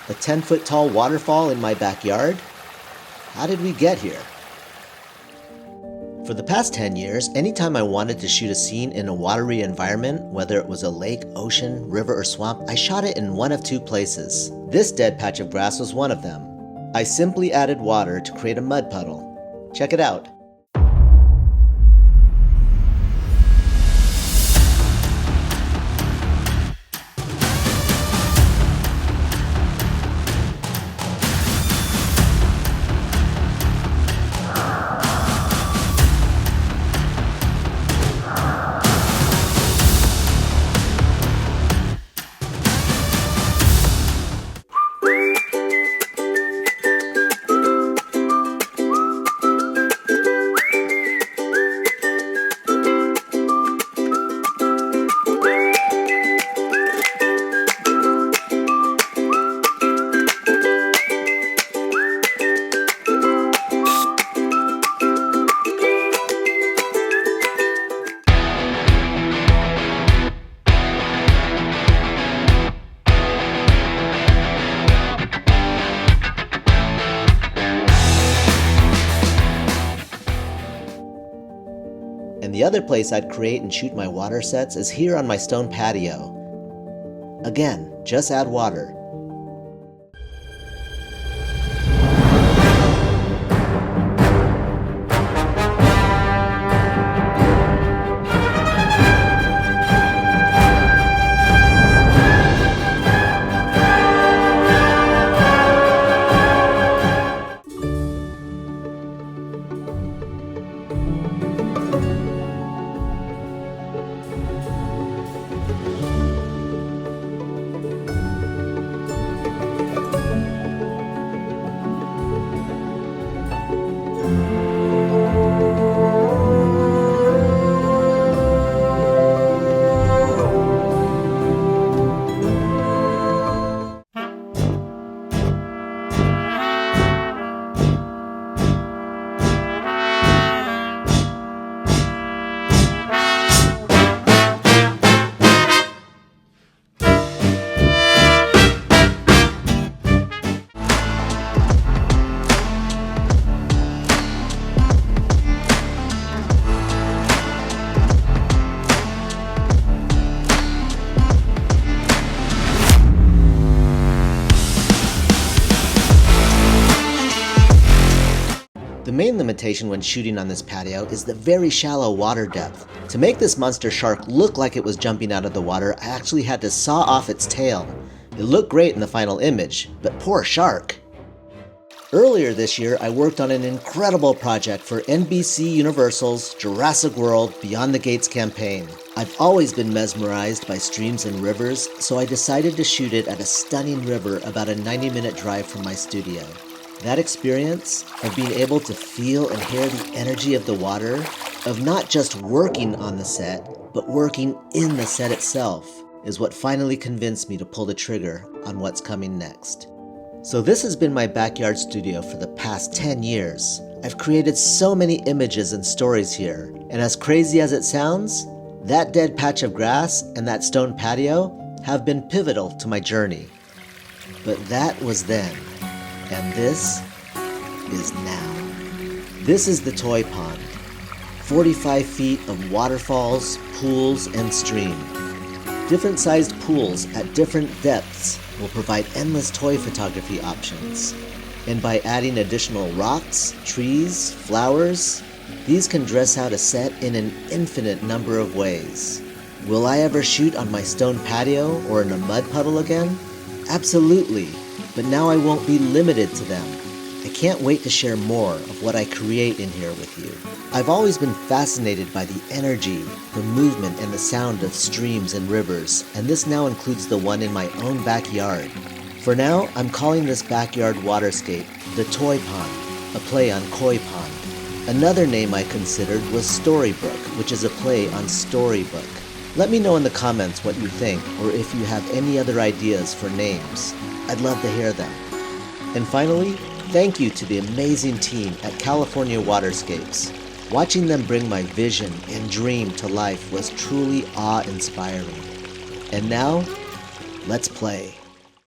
A 10-foot tall waterfall in my backyard? How did we get here? For the past 10 years, anytime I wanted to shoot a scene in a watery environment, whether it was a lake, ocean, river, or swamp, I shot it in one of two places. This dead patch of grass was one of them. I simply added water to create a mud puddle. Check it out. And the other place I'd create and shoot my water sets is here on my stone patio. Again, just add water. The main limitation when shooting on this patio is the very shallow water depth. To make this monster shark look like it was jumping out of the water, I actually had to saw off its tail. It looked great in the final image, but poor shark. Earlier this year, I worked on an incredible project for NBC Universal's Jurassic World Beyond the Gates campaign. I've always been mesmerized by streams and rivers, so I decided to shoot it at a stunning river about a 90-minute drive from my studio. That experience of being able to feel and hear the energy of the water, of not just working on the set, but working in the set itself, is what finally convinced me to pull the trigger on what's coming next. So this has been my backyard studio for the past 10 years. I've created so many images and stories here, and as crazy as it sounds, that dead patch of grass and that stone patio have been pivotal to my journey. But that was then. And this is now. This is the toy pond. 45 feet of waterfalls, pools, and stream. Different sized pools at different depths will provide endless toy photography options. And by adding additional rocks, trees, flowers, these can dress out a set in an infinite number of ways. Will I ever shoot on my stone patio or in a mud puddle again? Absolutely. But now I won't be limited to them. I can't wait to share more of what I create in here with you. I've always been fascinated by the energy, the movement, and the sound of streams and rivers, and this now includes the one in my own backyard. For now, I'm calling this backyard waterscape the Toy Pond, a play on Koi Pond. Another name I considered was Storybrook, which is a play on storybook. Let me know in the comments what you think, or if you have any other ideas for names. I'd love to hear them. And finally, thank you to the amazing team at California Waterscapes. Watching them bring my vision and dream to life was truly awe-inspiring. And now, let's play.